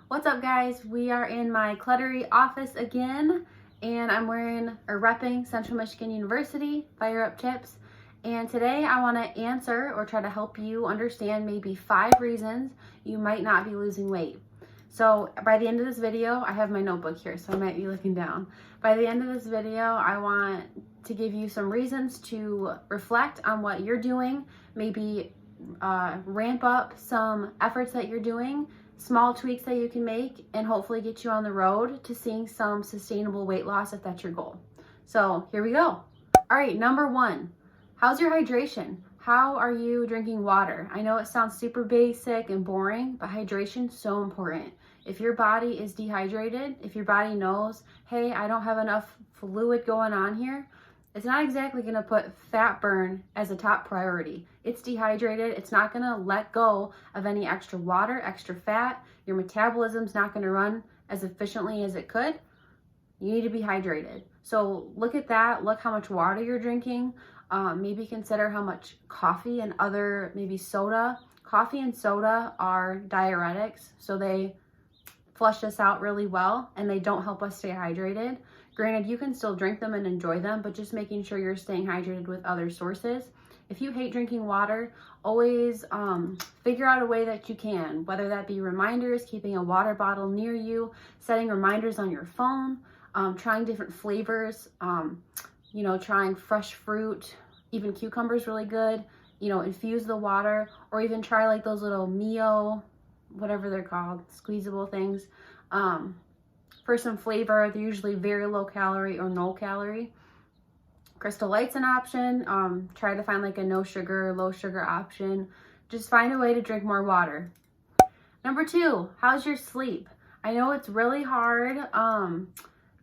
What's up, guys? We are in my cluttery office again, and I'm wearing or repping Central Michigan University Fire Up Tips. And today I want to answer or try to help you understand maybe 5 reasons you might not be losing weight. So by the end of this video, I have my notebook here, so I might be looking down. By the end of this video, I want to give you some reasons to reflect on what you're doing, maybe ramp up some efforts that you're doing, small tweaks that you can make, and hopefully get you on the road to seeing some sustainable weight loss if that's your goal. So here we go. All right, number 1, how's your hydration? How are you drinking water? I know it sounds super basic and boring, but hydration is so important. If your body is dehydrated, if your body knows, hey, I don't have enough fluid going on here, it's not exactly going to put fat burn as a top priority. It's dehydrated. It's not going to let go of any extra water, extra fat. Your metabolism's not going to run as efficiently as it could. You need to be hydrated. So look at that. Look how much water you're drinking. Maybe consider how much coffee and other, maybe soda. Coffee and soda are diuretics, so they flush us out really well and they don't help us stay hydrated. Granted, you can still drink them and enjoy them, but just making sure you're staying hydrated with other sources. If you hate drinking water, always figure out a way that you can, whether that be reminders, keeping a water bottle near you, setting reminders on your phone, trying different flavors, trying fresh fruit, even cucumbers really good, infuse the water, or even try like those little Mio, whatever they're called, squeezable things. For some flavor, they're usually very low calorie or no calorie. Crystal Light's an option. Try to find like a no sugar, low sugar option. Just find a way to drink more water. Number 2, how's your sleep? I know it's really hard.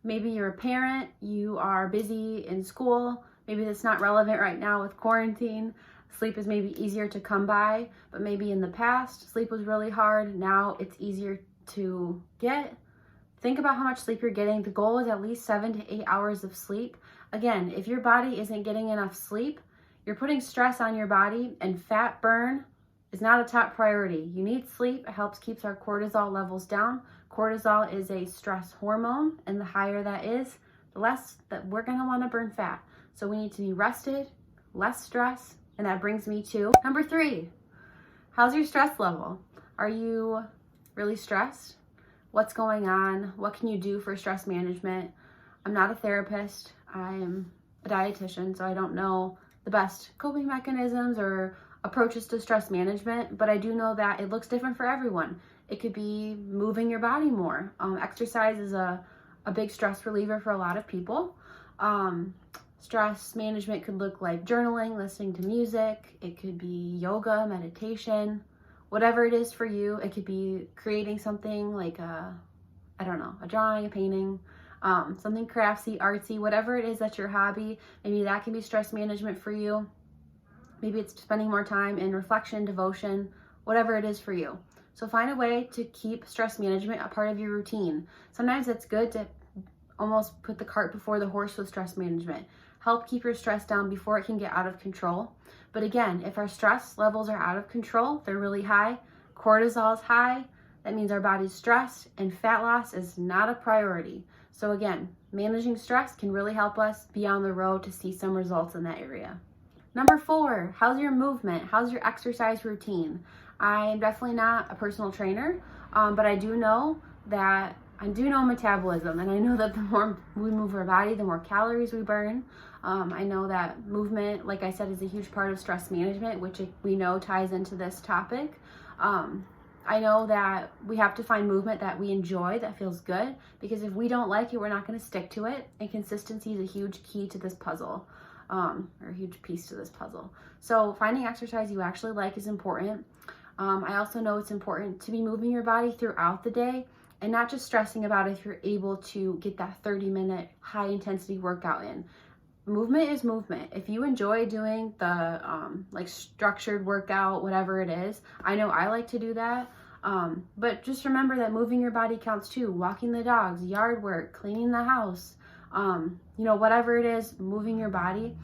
Maybe you're a parent, you are busy in school. Maybe that's not relevant right now with quarantine. Sleep is maybe easier to come by, but maybe in the past, sleep was really hard. Now it's easier to get. Think about how much sleep you're getting. The goal is at least 7 to 8 hours of sleep. Again, if your body isn't getting enough sleep, you're putting stress on your body, and fat burn is not a top priority. You need sleep. It helps keeps our cortisol levels down. Cortisol is a stress hormone, and the higher that is, the less that we're going to want to burn fat. So we need to be rested, less stress, and that brings me to number 3. How's your stress level? Are you really stressed? What's going on? What can you do for stress management? I'm not a therapist. I'm a dietitian, so I don't know the best coping mechanisms or approaches to stress management, but I do know that it looks different for everyone. It could be moving your body more. Exercise is a big stress reliever for a lot of people. Stress management could look like journaling, listening to music. It could be yoga, meditation, whatever it is for you. It could be creating something like a drawing, a painting, something craftsy, artsy, whatever it is that's your hobby. Maybe that can be stress management for you. Maybe it's spending more time in reflection, devotion, whatever it is for you. So find a way to keep stress management a part of your routine. Sometimes it's good to almost put the cart before the horse with stress management. Help keep your stress down before it can get out of control. But again, if our stress levels are out of control, they're really high, cortisol is high, that means our body's stressed and fat loss is not a priority. So again, managing stress can really help us be on the road to see some results in that area. Number 4, how's your movement? How's your exercise routine? I'm definitely not a personal trainer, but I do know metabolism, and I know that the more we move our body, the more calories we burn. I know that movement, like I said, is a huge part of stress management, which we know ties into this topic. I know that we have to find movement that we enjoy, that feels good, because if we don't like it, we're not going to stick to it, and consistency is a huge key to this puzzle, or a huge piece to this puzzle. So finding exercise you actually like is important. I also know it's important to be moving your body throughout the day and not just stressing about if you're able to get that 30-minute high intensity workout in. Movement is movement. If you enjoy doing the structured workout, whatever it is, I know I like to do that. But just remember that moving your body counts too. Walking the dogs, yard work, cleaning the house, whatever it is, moving your body.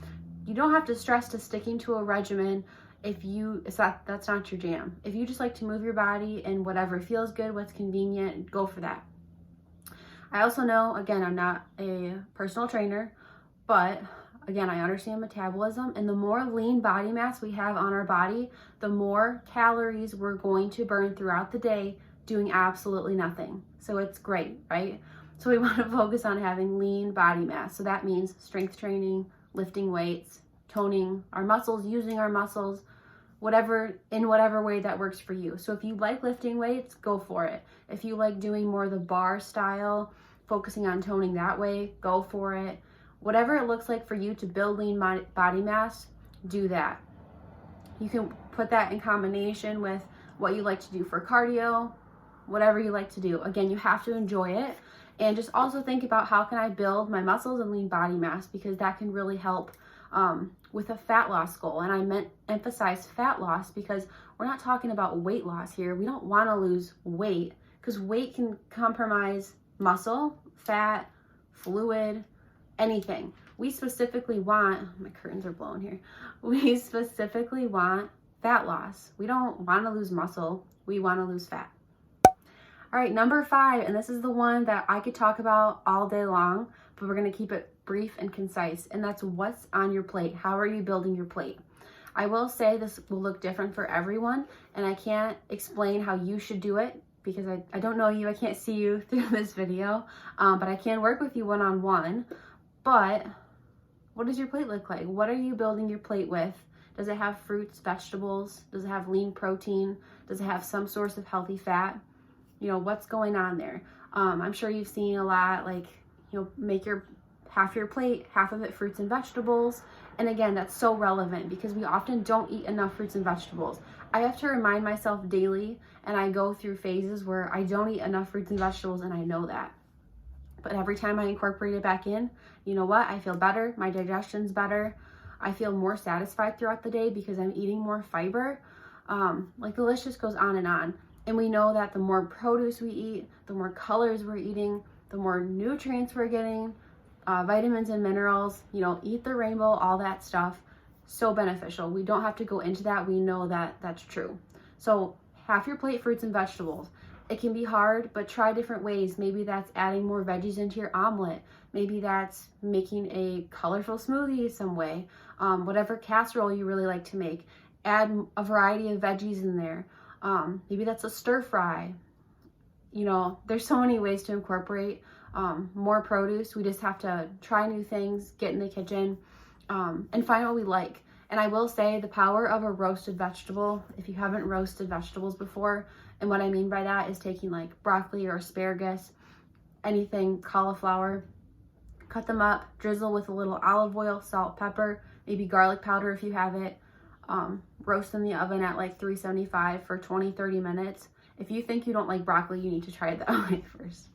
You don't have to stress to sticking to a regimen that's not your jam. If you just like to move your body and whatever feels good, what's convenient, go for that. I also know, again, I'm not a personal trainer, but again, I understand metabolism, and the more lean body mass we have on our body, the more calories we're going to burn throughout the day doing absolutely nothing. So it's great, right? So we want to focus on having lean body mass. So that means strength training, lifting weights, toning our muscles, using our muscles, in whatever way that works for you. So if you like lifting weights, go for it. If you like doing more the bar style, focusing on toning that way, go for it. Whatever it looks like for you to build lean body mass, do that. You can put that in combination with what you like to do for cardio, whatever you like to do. Again, you have to enjoy it, and just also think about how can I build my muscles and lean body mass, because that can really help with a fat loss goal. And I emphasize fat loss because we're not talking about weight loss here. We don't want to lose weight, because weight can compromise muscle, fat, fluid, anything. We specifically want, my curtains are blown here. We specifically want fat loss. We don't want to lose muscle. We want to lose fat. All right, number 5, and this is the one that I could talk about all day long, but we're going to keep it brief and concise, and that's what's on your plate. How are you building your plate? I will say this will look different for everyone, and I can't explain how you should do it because I don't know you. I can't see you through this video, but I can work with you one-on-one. But what does your plate look like? What are you building your plate with? Does it have fruits, vegetables? Does it have lean protein? Does it have some source of healthy fat? You know, what's going on there? I'm sure you've seen a lot, like, you know, make half your plate, half of it fruits and vegetables. And again, that's so relevant because we often don't eat enough fruits and vegetables. I have to remind myself daily, and I go through phases where I don't eat enough fruits and vegetables, and I know that. But every time I incorporate it back in, you know what? I feel better. My digestion's better. I feel more satisfied throughout the day because I'm eating more fiber. Like the list just goes on. And we know that the more produce we eat, the more colors we're eating, the more nutrients we're getting, vitamins and minerals, you know, eat the rainbow, all that stuff. So beneficial. We don't have to go into that. We know that that's true. So half your plate, fruits and vegetables. It can be hard, but try different ways. Maybe that's adding more veggies into your omelet. Maybe that's making a colorful smoothie some way. Whatever casserole you really like to make, add a variety of veggies in there. Maybe that's a stir fry. You know, there's so many ways to incorporate more produce. We just have to try new things, get in the kitchen, and find what we like. And I will say the power of a roasted vegetable, if you haven't roasted vegetables before, and what I mean by that is taking like broccoli or asparagus, anything, cauliflower, cut them up, drizzle with a little olive oil, salt, pepper, maybe garlic powder if you have it, roast in the oven at like 375 for 20-30 minutes. If you think you don't like broccoli, you need to try it that way first.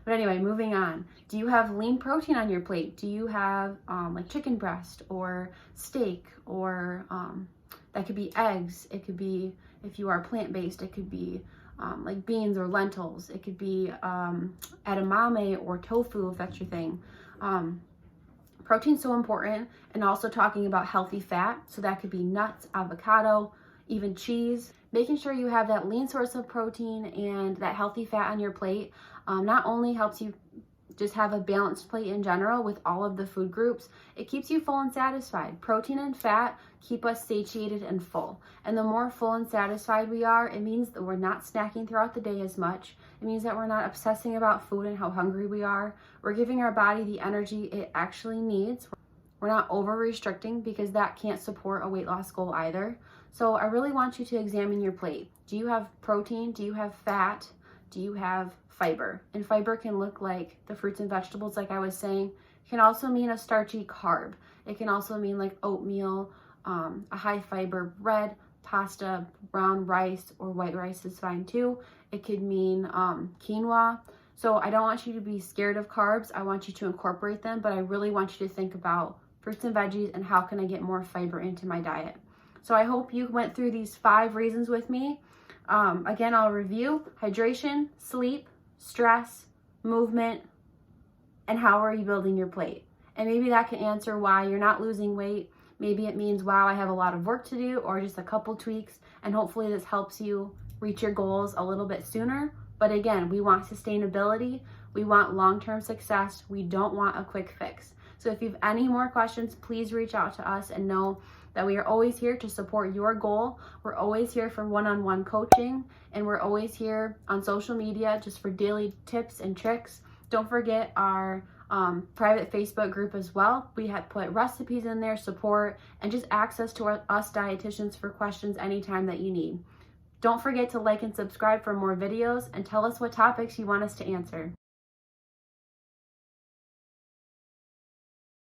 But anyway, moving on. Do you have lean protein on your plate? Do you have like chicken breast or steak, or that could be eggs. It could be, if you are plant-based, it could be like beans or lentils. It could be edamame or tofu if that's your thing. Protein's so important, and also talking about healthy fat. So that could be nuts, avocado, even cheese. Making sure you have that lean source of protein and that healthy fat on your plate not only helps you just have a balanced plate in general with all of the food groups, it keeps you full and satisfied. Protein and fat keep us satiated and full. And the more full and satisfied we are, it means that we're not snacking throughout the day as much. It means that we're not obsessing about food and how hungry we are. We're giving our body the energy it actually needs. We're not over restricting, because that can't support a weight loss goal either. So I really want you to examine your plate. Do you have protein? Do you have fat? Do you have fiber? And fiber can look like the fruits and vegetables, like I was saying. It can also mean a starchy carb. It can also mean like oatmeal, a high fiber bread, pasta, brown rice, or white rice is fine too. It could mean quinoa. So I don't want you to be scared of carbs. I want you to incorporate them, but I really want you to think about fruits and veggies and how can I get more fiber into my diet. So I hope you went through these 5 reasons with me. Again, I'll review: hydration, sleep, stress, movement, and how are you building your plate. And maybe that can answer why you're not losing weight. Maybe it means, wow, I have a lot of work to do, or just a couple tweaks, and hopefully this helps you reach your goals a little bit sooner. But again, we want sustainability. We want long-term success. We don't want a quick fix. So if you have any more questions, please reach out to us and know that we are always here to support your goal. We're always here for one-on-one coaching, and we're always here on social media just for daily tips and tricks. Don't forget our private Facebook group as well. We have put recipes in there, support, and just access to us dietitians for questions anytime that you need. Don't forget to like and subscribe for more videos, and tell us what topics you want us to answer.